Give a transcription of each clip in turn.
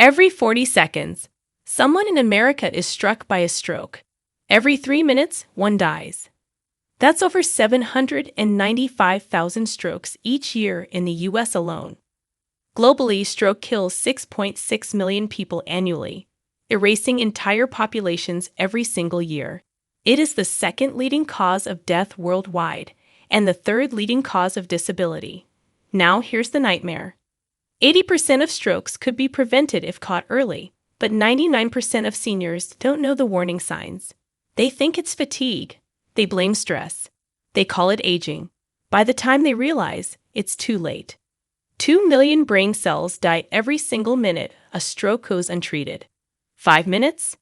Every 40 seconds, someone in America is struck by a stroke. Every 3 minutes, one dies. That's over 795,000 strokes each year in the U.S. alone. Globally, stroke kills 6.6 million people annually, erasing entire populations every single year. It is the second leading cause of death worldwide and the third leading cause of disability. Now here's the nightmare. 80% of strokes could be prevented if caught early, but 99% of seniors don't know the warning signs. They think it's fatigue. They blame stress. They call it aging. By the time they realize, it's too late. 2 million brain cells die every single minute a stroke goes untreated. 5 minutes?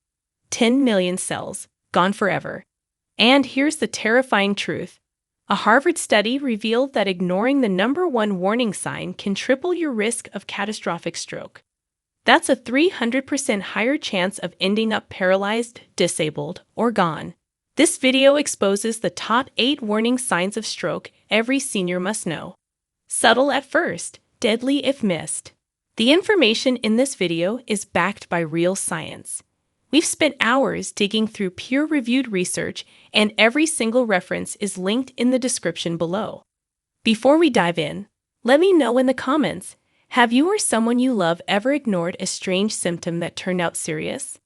10 million cells, gone forever. And here's the terrifying truth. A Harvard study revealed that ignoring the number one warning sign can triple your risk of catastrophic stroke. That's a 300% higher chance of ending up paralyzed, disabled, or gone. This video exposes the top 8 warning signs of stroke every senior must know. Subtle at first, deadly if missed. The information in this video is backed by real science. We've spent hours digging through peer-reviewed research, and every single reference is linked in the description below. Before we dive in, let me know in the comments, have you or someone you love ever ignored a strange symptom that turned out serious?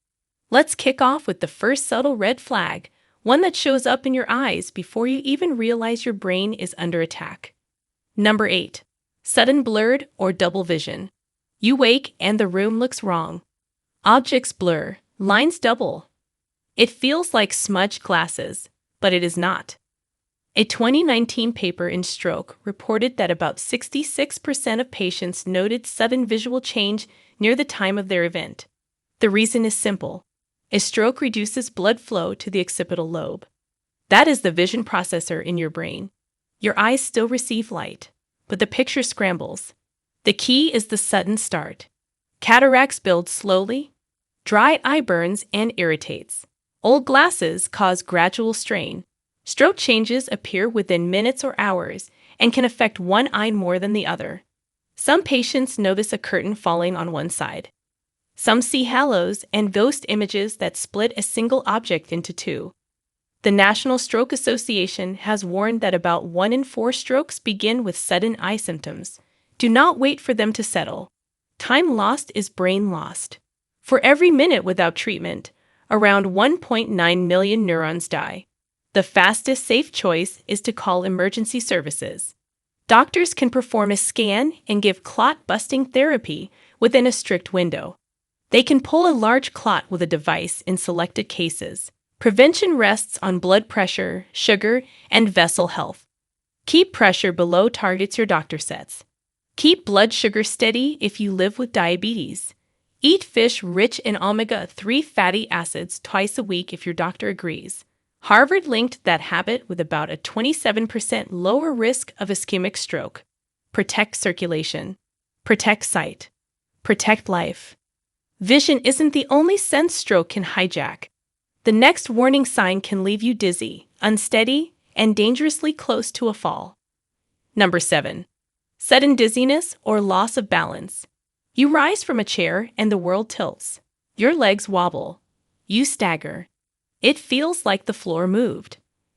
Let's kick off with the first subtle red flag, one that shows up in your eyes before you even realize your brain is under attack. Number 8. Sudden blurred or double vision. You wake and the room looks wrong. Objects blur. Lines double. It feels like smudged glasses, but it is not. A 2019 paper in Stroke reported that about 66% of patients noted sudden visual change near the time of their event. The reason is simple. A stroke reduces blood flow to the occipital lobe. That is the vision processor in your brain. Your eyes still receive light, but the picture scrambles. The key is the sudden start. Cataracts build slowly. Dry eye burns and irritates. Old glasses cause gradual strain. Stroke changes appear within minutes or hours and can affect one eye more than the other. Some patients notice a curtain falling on one side. Some see halos and ghost images that split a single object into two. The National Stroke Association has warned that about 1 in 4 strokes begin with sudden eye symptoms. Do not wait for them to settle. Time lost is brain lost. For every minute without treatment, around 1.9 million neurons die. The fastest safe choice is to call emergency services. Doctors can perform a scan and give clot-busting therapy within a strict window. They can pull a large clot with a device in selected cases. Prevention rests on blood pressure, sugar, and vessel health. Keep pressure below targets your doctor sets. Keep blood sugar steady if you live with diabetes. Eat fish rich in omega-3 fatty acids twice a week if your doctor agrees. Harvard linked that habit with about a 27% lower risk of ischemic stroke. Protect circulation. Protect sight. Protect life. Vision isn't the only sense stroke can hijack. The next warning sign can leave you dizzy, unsteady, and dangerously close to a fall. Number 7. Sudden dizziness or loss of balance. You rise from a chair and the world tilts. Your legs wobble. You stagger. It feels like the floor moved.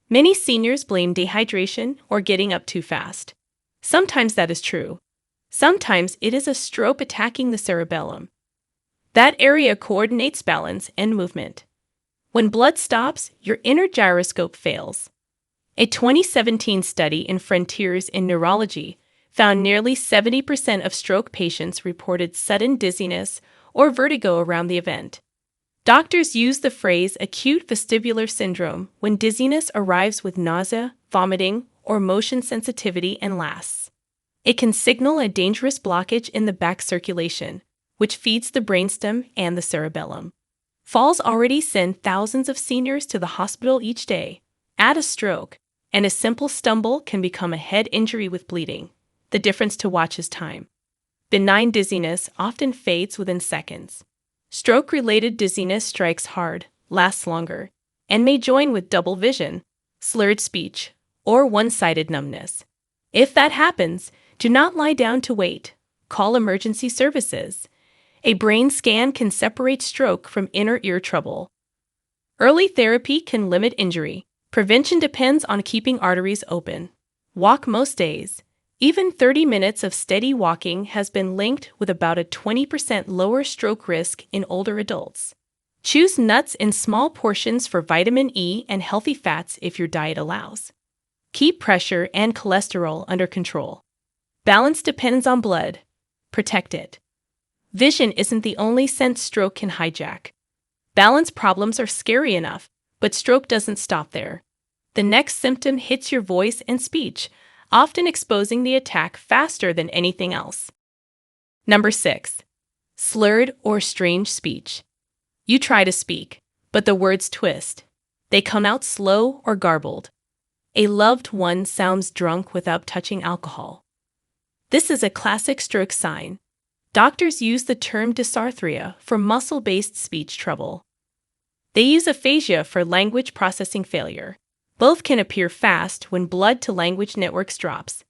Many seniors blame dehydration or getting up too fast. Sometimes that is true. Sometimes it is a stroke attacking the cerebellum. That area coordinates balance and movement. When blood stops, your inner gyroscope fails. A 2017 study in Frontiers in Neurology found nearly 70% of stroke patients reported sudden dizziness or vertigo around the event. Doctors use the phrase acute vestibular syndrome when dizziness arrives with nausea, vomiting, or motion sensitivity and lasts. It can signal a dangerous blockage in the back circulation, which feeds the brainstem and the cerebellum. Falls already send thousands of seniors to the hospital each day. Add a stroke, and a simple stumble can become a head injury with bleeding. The difference to watch is time. Benign dizziness often fades within seconds. Stroke-related dizziness strikes hard, lasts longer, and may join with double vision, slurred speech, or one-sided numbness. If that happens, do not lie down to wait. Call emergency services. A brain scan can separate stroke from inner ear trouble. Early therapy can limit injury. Prevention depends on keeping arteries open. Walk most days. Even 30 minutes of steady walking has been linked with about a 20% lower stroke risk in older adults. Choose nuts in small portions for vitamin E and healthy fats if your diet allows. Keep pressure and cholesterol under control. Balance depends on blood. Protect it. Vision isn't the only sense stroke can hijack. Balance problems are scary enough, but stroke doesn't stop there. The next symptom hits your voice and speech, often exposing the attack faster than anything else. Number 6. Slurred or strange speech. You try to speak, but the words twist. They come out slow or garbled. A loved one sounds drunk without touching alcohol. This is a classic stroke sign. Doctors use the term dysarthria for muscle-based speech trouble. They use aphasia for language processing failure. Both can appear fast when blood-to-language networks drops.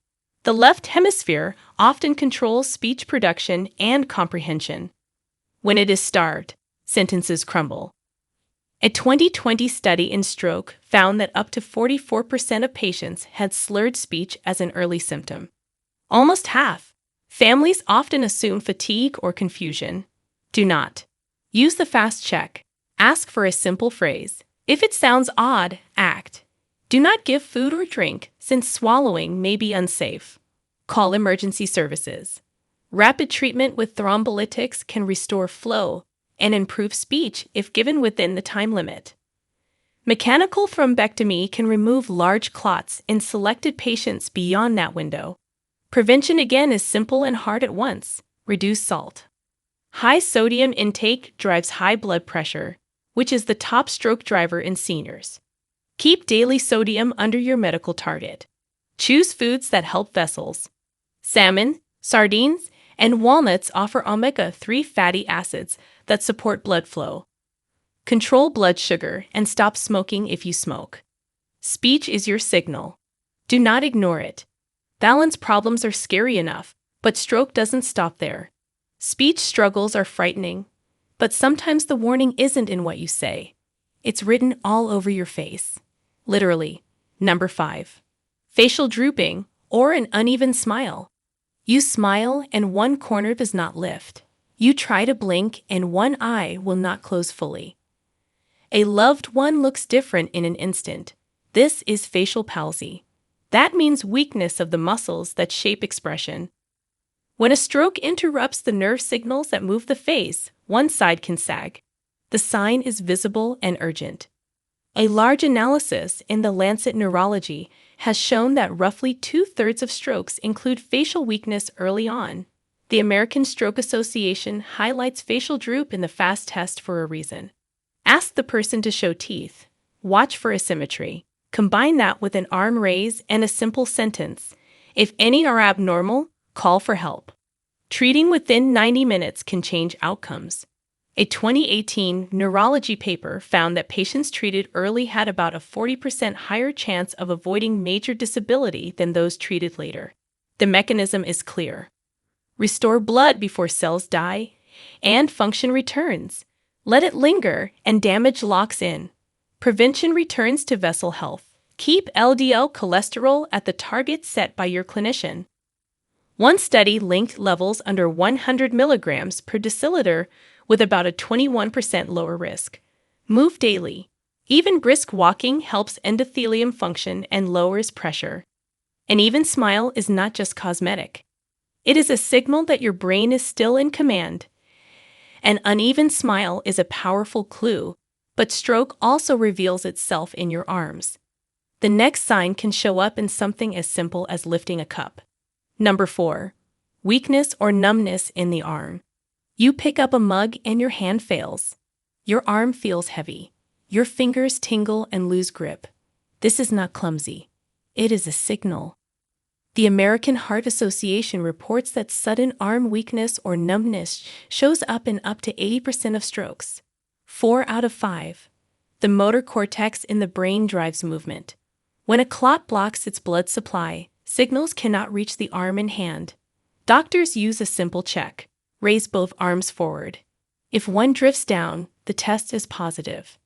The left hemisphere often controls speech production and comprehension. When it is starved, sentences crumble. A 2020 study in stroke found that up to 44% of patients had slurred speech as an early symptom. Almost half. Families often assume fatigue or confusion. Do not. Use the fast check. Ask for a simple phrase. If it sounds odd, act. Do not give food or drink, since swallowing may be unsafe. Call emergency services. Rapid treatment with thrombolytics can restore flow and improve speech if given within the time limit. Mechanical thrombectomy can remove large clots in selected patients beyond that window. Prevention again is simple and hard at once. Reduce salt. High sodium intake drives high blood pressure, which is the top stroke driver in seniors. Keep daily sodium under your medical target. Choose foods that help vessels. Salmon, sardines, and walnuts offer omega-3 fatty acids that support blood flow. Control blood sugar and stop smoking if you smoke. Speech is your signal. Do not ignore it. Balance problems are scary enough, but stroke doesn't stop there. Speech struggles are frightening, but sometimes the warning isn't in what you say. It's written all over your face. Literally. Number 5. Facial drooping or an uneven smile. You smile and one corner does not lift. You try to blink and one eye will not close fully. A loved one looks different in an instant. This is facial palsy. That means weakness of the muscles that shape expression. When a stroke interrupts the nerve signals that move the face, one side can sag. The sign is visible and urgent. A large analysis in the Lancet Neurology has shown that roughly 2/3 of strokes include facial weakness early on. The American Stroke Association highlights facial droop in the FAST test for a reason. Ask the person to show teeth. Watch for asymmetry. Combine that with an arm raise and a simple sentence. If any are abnormal, call for help. Treating within 90 minutes can change outcomes. A 2018 neurology paper found that patients treated early had about a 40% higher chance of avoiding major disability than those treated later. The mechanism is clear. Restore blood before cells die, and function returns. Let it linger, and damage locks in. Prevention returns to vessel health. Keep LDL cholesterol at the target set by your clinician. One study linked levels under 100 milligrams per deciliter with about a 21% lower risk. Move daily. Even brisk walking helps endothelium function and lowers pressure. An even smile is not just cosmetic. It is a signal that your brain is still in command. An uneven smile is a powerful clue, but stroke also reveals itself in your arms. The next sign can show up in something as simple as lifting a cup. Number 4. Weakness or numbness in the arm. You pick up a mug and your hand fails. Your arm feels heavy. Your fingers tingle and lose grip. This is not clumsy. It is a signal. The American Heart Association reports that sudden arm weakness or numbness shows up in up to 80% of strokes. 4 out of 5. The motor cortex in the brain drives movement. When a clot blocks its blood supply, signals cannot reach the arm and hand. Doctors use a simple check. Raise both arms forward. If one drifts down, the test is positive.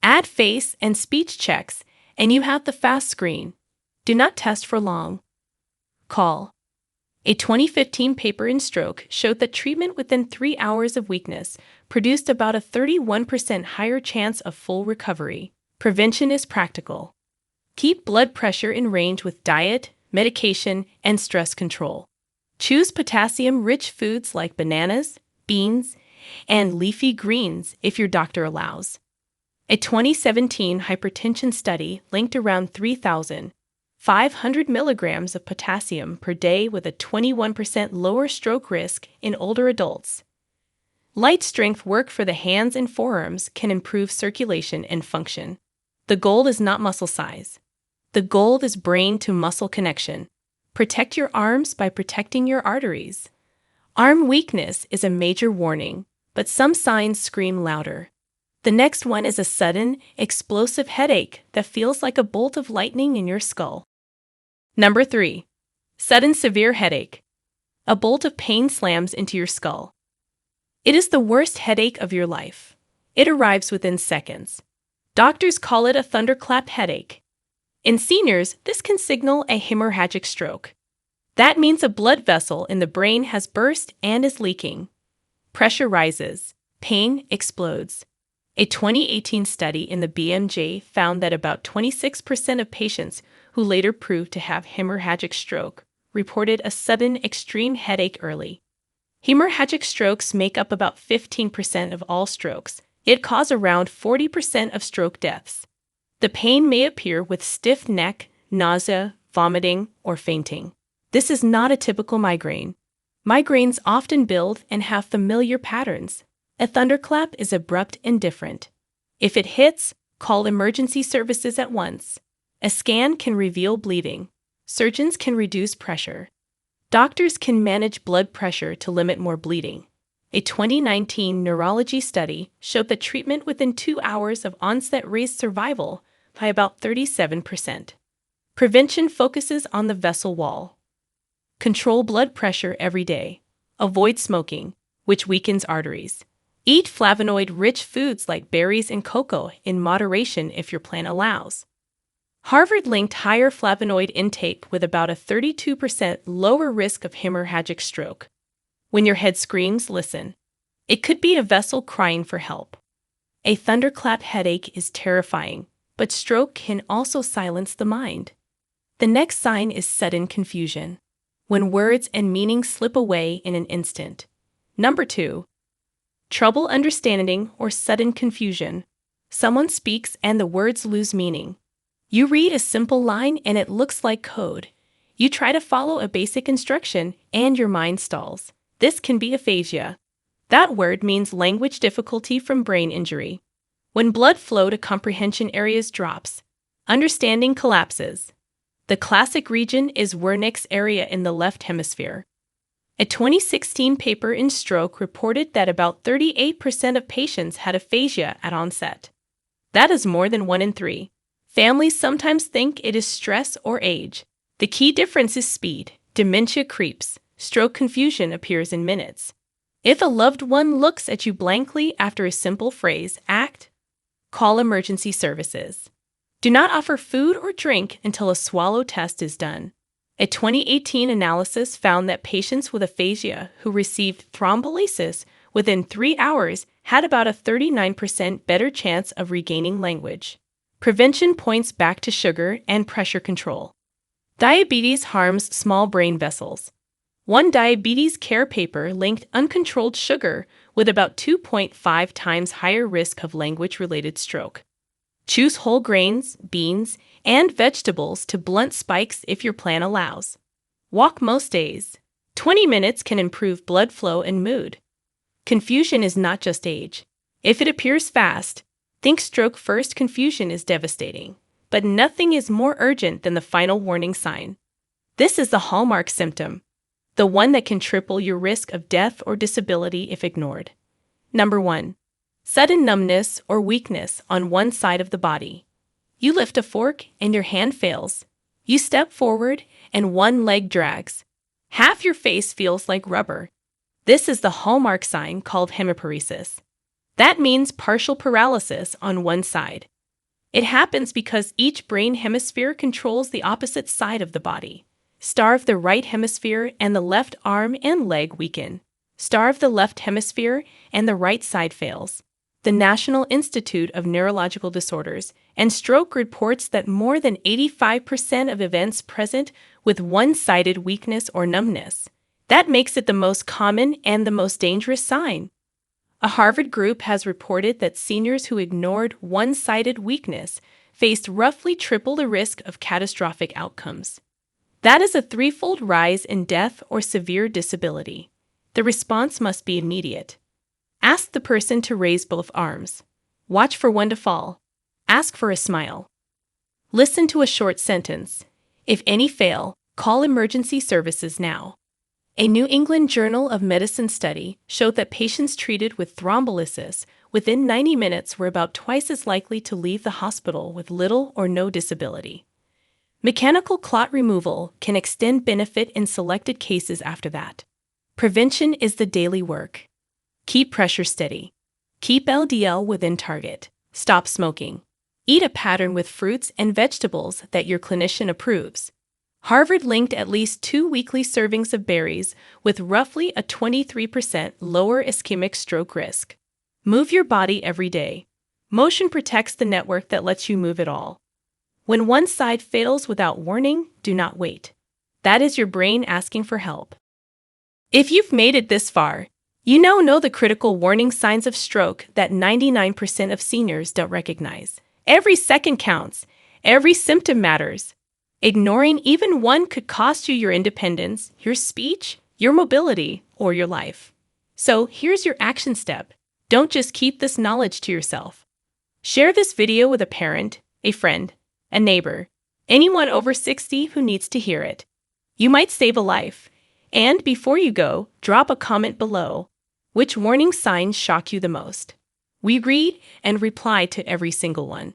Add face and speech checks, and you have the fast screen. Do not test for long. Call. A 2015 paper in stroke showed that treatment within 3 hours of weakness produced about a 31% higher chance of full recovery. Prevention is practical. Keep blood pressure in range with diet, medication, and stress control. Choose potassium-rich foods like bananas, beans, and leafy greens if your doctor allows. A 2017 hypertension study linked around 3,500 milligrams of potassium per day with a 21% lower stroke risk in older adults. Light strength work for the hands and forearms can improve circulation and function. The goal is not muscle size. The goal is brain to muscle connection. Protect your arms by protecting your arteries. Arm weakness is a major warning, but some signs scream louder. The next one is a sudden, explosive headache that feels like a bolt of lightning in your skull. Number 3. Sudden severe headache. A bolt of pain slams into your skull. It is the worst headache of your life. It arrives within seconds. Doctors call it a thunderclap headache. In seniors, this can signal a hemorrhagic stroke. That means a blood vessel in the brain has burst and is leaking. Pressure rises. Pain explodes. A 2018 study in the BMJ found that about 26% of patients who later proved to have hemorrhagic stroke reported a sudden extreme headache early. Hemorrhagic strokes make up about 15% of all strokes, yet cause around 40% of stroke deaths. The pain may appear with stiff neck, nausea, vomiting, or fainting. This is not a typical migraine. Migraines often build and have familiar patterns. A thunderclap is abrupt and different. If it hits, call emergency services at once. A scan can reveal bleeding. Surgeons can reduce pressure. Doctors can manage blood pressure to limit more bleeding. A 2019 neurology study showed that treatment within 2 hours of onset raised survival by about 37%. Prevention focuses on the vessel wall. Control blood pressure every day. Avoid smoking, which weakens arteries. Eat flavonoid-rich foods like berries and cocoa in moderation if your plan allows. Harvard linked higher flavonoid intake with about a 32% lower risk of hemorrhagic stroke. When your head screams, listen. It could be a vessel crying for help. A thunderclap headache is terrifying, but stroke can also silence the mind. The next sign is sudden confusion, when words and meaning slip away in an instant. Number 2. Trouble understanding or sudden confusion. Someone speaks and the words lose meaning. You read a simple line and it looks like code. You try to follow a basic instruction and your mind stalls. This can be aphasia. That word means language difficulty from brain injury. When blood flow to comprehension areas drops, understanding collapses. The classic region is Wernicke's area in the left hemisphere. A 2016 paper in stroke reported that about 38% of patients had aphasia at onset. That is more than 1 in 3. Families sometimes think it is stress or age. The key difference is speed. Dementia creeps. Stroke confusion appears in minutes. If a loved one looks at you blankly after a simple phrase, act. Call emergency services. Do not offer food or drink until a swallow test is done. A 2018 analysis found that patients with aphasia who received thrombolysis within 3 hours had about a 39% better chance of regaining language. Prevention points back to sugar and pressure control. Diabetes harms small brain vessels. One diabetes care paper linked uncontrolled sugar with about 2.5 times higher risk of language-related stroke. Choose whole grains, beans, and vegetables to blunt spikes if your plan allows. Walk most days. 20 minutes can improve blood flow and mood. Confusion is not just age. If it appears fast, think stroke first. Confusion is devastating, but nothing is more urgent than the final warning sign. This is the hallmark symptom, the one that can triple your risk of death or disability if ignored. Number 1. Sudden numbness or weakness on one side of the body. You lift a fork and your hand fails. You step forward and one leg drags. Half your face feels like rubber. This is the hallmark sign called hemiparesis. That means partial paralysis on one side. It happens because each brain hemisphere controls the opposite side of the body. Starve the right hemisphere and the left arm and leg weaken. Starve the left hemisphere and the right side fails. The National Institute of Neurological Disorders and Stroke reports that more than 85% of events present with one-sided weakness or numbness. That makes it the most common and the most dangerous sign. A Harvard group has reported that seniors who ignored one-sided weakness faced roughly triple the risk of catastrophic outcomes. That is a threefold rise in death or severe disability. The response must be immediate. Ask the person to raise both arms. Watch for one to fall. Ask for a smile. Listen to a short sentence. If any fail, call emergency services now. A New England Journal of Medicine study showed that patients treated with thrombolysis within 90 minutes were about twice as likely to leave the hospital with little or no disability. Mechanical clot removal can extend benefit in selected cases after that. Prevention is the daily work. Keep pressure steady. Keep LDL within target. Stop smoking. Eat a pattern with fruits and vegetables that your clinician approves. Harvard linked at least 2 weekly servings of berries with roughly a 23% lower ischemic stroke risk. Move your body every day. Motion protects the network that lets you move it all. When one side fails without warning, do not wait. That is your brain asking for help. If you've made it this far, you now know the critical warning signs of stroke that 99% of seniors don't recognize. Every second counts. Every symptom matters. Ignoring even one could cost you your independence, your speech, your mobility, or your life. So here's your action step. Don't just keep this knowledge to yourself. Share this video with a parent, a friend, a neighbor, anyone over 60 who needs to hear it. You might save a life. And before you go, drop a comment below. Which warning signs shock you the most? We read and reply to every single one.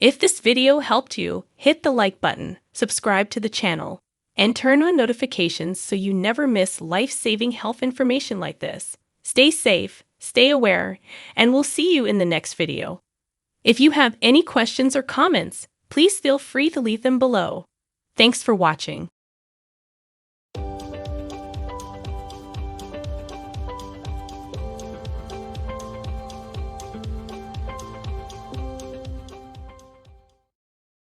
If this video helped you, hit the like button, subscribe to the channel, and turn on notifications so you never miss life-saving health information like this. Stay safe, stay aware, and we'll see you in the next video. If you have any questions or comments, please feel free to leave them below. Thanks for watching.